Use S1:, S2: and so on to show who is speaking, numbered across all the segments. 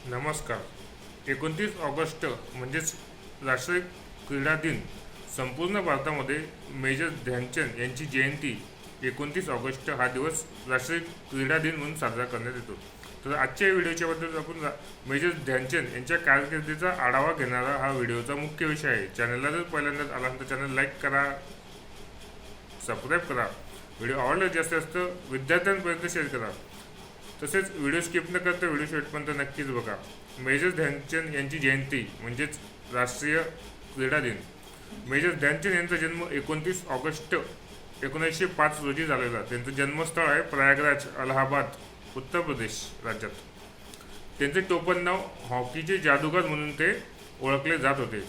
S1: नमस्कार. 29 ऑगस्ट म्हणजेच राष्ट्रीय क्रीडा दिन. संपूर्ण भारतामध्ये मेजर ध्यानचंद यांची जयंती 29 ऑगस्ट हा दिवस राष्ट्रीय क्रीडा दिन म्हणून साजरा करण्यात येतो. तर आजच्या व्हिडिओच्याबद्दल आपण मेजर ध्यानचंद यांच्या कारकिर्दीचा आढावा घेणारा हा व्हिडिओचा मुख्य विषय आहे. चॅनलला जर पहिल्यांदाच आला तर चॅनल लाईक करा, सबस्क्राईब करा. व्हिडिओ आवडला जास्त विद्यार्थ्यांपर्यंत शेअर करा. तसेच व्हिडिओ स्किप न करता व्हिडिओ शेवटपर्यंत नक्कीच बघा. मेजर ध्यानचंद यांची जयंती म्हणजेच राष्ट्रीय क्रीडा दिन. मेजर ध्यानचंद यांचा जन्म 29 ऑगस्ट 1905 रोजी झालेला. त्यांचं जन्मस्थळ आहे प्रयागराज, अलाहाबाद, उत्तर प्रदेश राज्यात. त्यांचे टोपण नाव हॉकीचे जादूगार म्हणून ते ओळखले जात होते.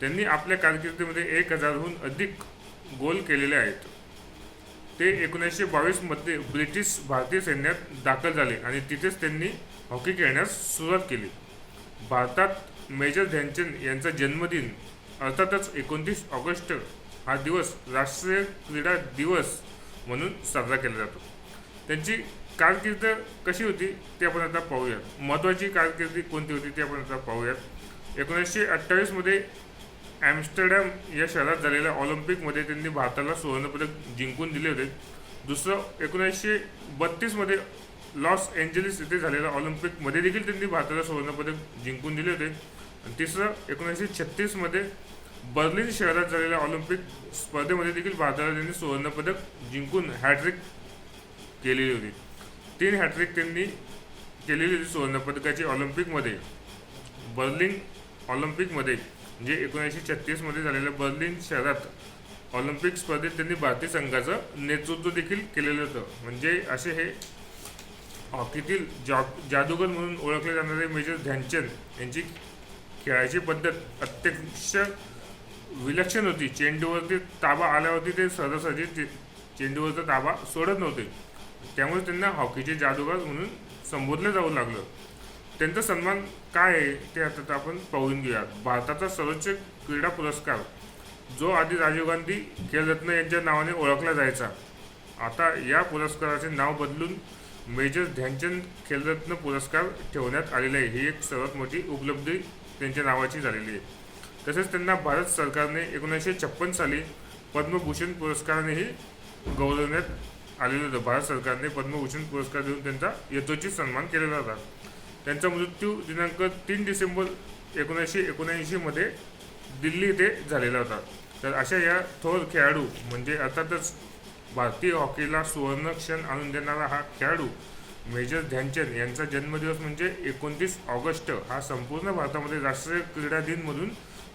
S1: त्यांनी आपल्या कारकिर्दीमध्ये 1000हून अधिक गोल केलेले आहेत. ते 1922 मध्ये ब्रिटिश भारतीय सैन्यात दाखल झाले आणि तिथेच त्यांनी हॉकी खेळण्यास सुरुवात केली. भारतात मेजर ध्यानचंद यांचा जन्मदिन अर्थातच 29 ऑगस्ट हा दिवस राष्ट्रीय क्रीडा दिवस म्हणून साजरा केला जातो. त्यांची कारकीर्द कशी होती ते आपण आता पाहूयात. महत्त्वाची कारकिर्दी कोणती होती ते आपण आता पाहूयात. 1928 मध्ये ॲम्स्टरडॅम या शहरात झालेल्या ऑलिम्पिकमध्ये त्यांनी भारताला सुवर्णपदक जिंकून दिले होते. दुसरं 1932 मध्ये लॉस एंजेलिस येथे झालेल्या ऑलिम्पिकमध्ये देखील त्यांनी भारताला सुवर्णपदक जिंकून दिले होते. आणि तिसरं 1936 मध्ये बर्लिन शहरात झालेल्या ऑलिम्पिक स्पर्धेमध्ये देखील भारताला त्यांनी सुवर्णपदक जिंकून हॅट्रिक केलेली होती. 3 हॅट्रिक त्यांनी केलेली होती सुवर्णपदकाची ऑलिम्पिकमध्ये. बर्लिन ऑलिम्पिकमध्ये म्हणजे 1936 मध्ये झालेल्या बर्लिन शहरात ऑलिम्पिक स्पर्धेत त्यांनी भारतीय संघाचं नेतृत्व देखील केलेलं होतं. म्हणजे असे हे हॉकीतील जादूगर म्हणून ओळखले जाणारे मेजर ध्यानचंद यांची खेळाची पद्धत अत्यंत विलक्षण होती. चेंडूवरती ताबा आल्यावरती ते सहजासहजी चेंडूवरचा ताबा सोडत नव्हते. त्यामुळे त्यांना हॉकीचे जादूगार म्हणून संबोधले जाऊ लागलं. त्यांचा सन्मान काय आहे ते आता आपण पाहून घेऊयात. भारताचा सर्वोच्च क्रीडा पुरस्कार जो आधी राजीव गांधी खेलरत्न यांच्या नावाने ओळखला जायचा, आता या पुरस्काराचे नाव बदलून मेजर ध्यानचंद खेलरत्न पुरस्कार ठेवण्यात आलेले आहे. ही एक सर्वात मोठी उपलब्धी त्यांच्या नावाची झालेली आहे. तसेच त्यांना भारत सरकारने 1956 साली पद्मभूषण पुरस्कारानेही गौरवण्यात आलेलं होतं. भारत सरकारने पद्मभूषण पुरस्कार देऊन त्यांचा यथोचित सन्मान केलेला होता. त्यांचा मृत्यू दिनांक 3 डिसेंबर 1979 मध्ये दिल्ली येथे झालेला होता. तर अशा या थोर खेळाडू म्हणजे अर्थातच भारतीय हॉकीला सुवर्ण क्षण आणून देणारा हा खेळाडू मेजर ध्यानचंद यांचा जन्मदिवस म्हणजे 29 ऑगस्ट हा संपूर्ण भारतामध्ये राष्ट्रीय क्रीडा दिन म्हणून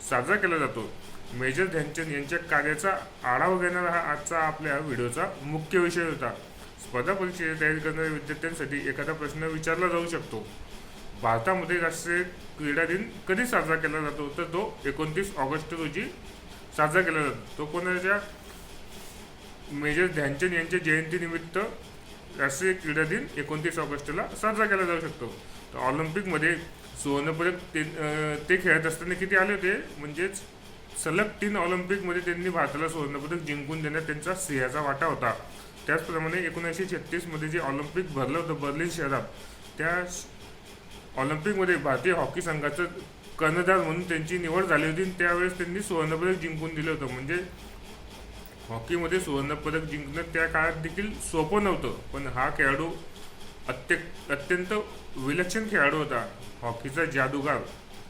S1: साजरा केला जातो. मेजर ध्यानचंद यांच्या कार्याचा आढावा घेणारा हा आजचा आपल्या व्हिडिओचा मुख्य विषय होता. स्पर्धा परीक्षेची तयारी करणाऱ्या विद्यार्थ्यांसाठी एखादा प्रश्न विचारला जाऊ शकतो. भारतामध्ये राष्ट्रीय क्रीडा दिन कधी साजरा केला जातो तर तो 29 ऑगस्ट रोजी साजरा केला जातो. तो कोणाच्या मेजर ध्यानचंद यांच्या जयंतीनिमित्त राष्ट्रीय क्रीडा दिन 29 ऑगस्टला साजरा केला जाऊ शकतो. तर ऑलिम्पिकमध्ये सुवर्णपदक ते खेळत असताना किती आले होते म्हणजेच सलग 3 ऑलिम्पिकमध्ये त्यांनी भारताला सुवर्णपदक जिंकून देण्यात त्यांचा सिंहाचा वाटा होता. त्याचप्रमाणे 1936 मध्ये जे ऑलिम्पिक भरलं होतं बर्लिन शहरात, त्या ऑलिम्पिकमध्ये भारतीय हॉकी संघाचं कर्णधार म्हणून त्यांची निवड झाली होती. त्यावेळेस त्यांनी सुवर्णपदक जिंकून दिलं होतं. म्हणजे हॉकीमध्ये सुवर्णपदक जिंकणं त्या काळात देखील सोपं नव्हतं. पण हा खेळाडू अत्यंत विलक्षण खेळाडू होता. हॉकीचा जादूगार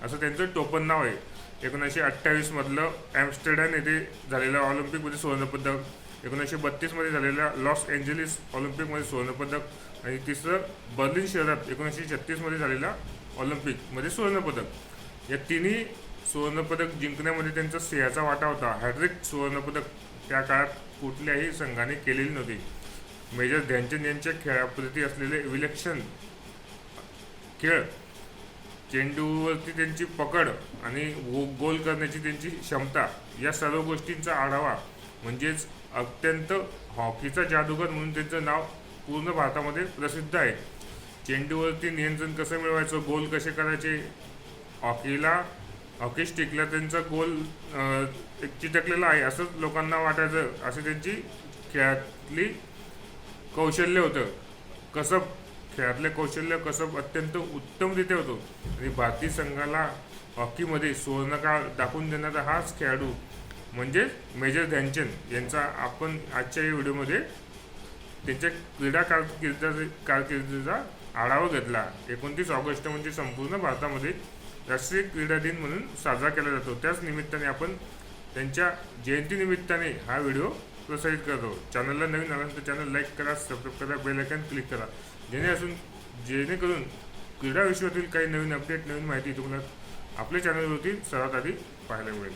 S1: असं त्यांचं टोपण नाव आहे. 1928 मधलं ॲम्स्टरडॅम येथे झालेल्या ऑलिम्पिकमध्ये सुवर्णपदक, 1932 मध्ये झालेल्या लॉस एंजेलिस ऑलिम्पिकमध्ये सुवर्णपदक आणि तिसरं बर्लिन शहरात 1936 मध्ये झालेल्या ऑलिम्पिकमध्ये सुवर्णपदक. या तिन्ही सुवर्णपदक जिंकण्यामध्ये त्यांचा सिंहाचा वाटा होता. हॅट्रिक सुवर्णपदक त्या काळात कुठल्याही संघाने केलेली नव्हती. मेजर ध्यानचंद यांच्या खेळाप्रती असलेले विलक्षण खेळ, चेंडूवरती त्यांची पकड आणि गोल करण्याची त्यांची क्षमता, या सर्व गोष्टींचा आढावा म्हणजेच अत्यंत हॉकीचा जादूगार म्हणून त्यांचं नाव पूर्ण भारतामध्ये प्रसिद्ध आहे. चेंडूवरती नियंत्रण कसं मिळवायचं, गोल कसे करायचे, हॉकी स्टिकला त्यांचा गोल चिटकलेला आहे असंच लोकांना वाटायचं, अशी त्यांची खेळातली कौशल्य होतं. कसं खेळातले कौशल्य कसब अत्यंत उत्तमरित्या होतो आणि भारतीय संघाला हॉकीमध्ये सुवर्णकाळ दाखवून देणारा हाच खेळाडू म्हणजेच मेजर ध्यानचंद यांचा आपण आजच्या या व्हिडिओमध्ये त्यांच्या क्रीडा कारकिर्दीचा आढावा घेतला. 29 ऑगस्ट म्हणजे संपूर्ण भारतामध्ये राष्ट्रीय क्रीडा दिन म्हणून साजरा केला जातो. त्याच निमित्ताने आपण त्यांच्या जयंतीनिमित्ताने हा व्हिडिओ प्रसारित करतो. चॅनलला नवीन आल्यानंतर चॅनल लाईक करा, सबस्क्राईब करा, बेल आयकॉन क्लिक करा, जेणेकरून क्रीडा विश्वातील काही नवीन अपडेट, नवीन माहिती तुम्हाला आपल्या चॅनलवरती सर्वात आधी पाहायला मिळेल.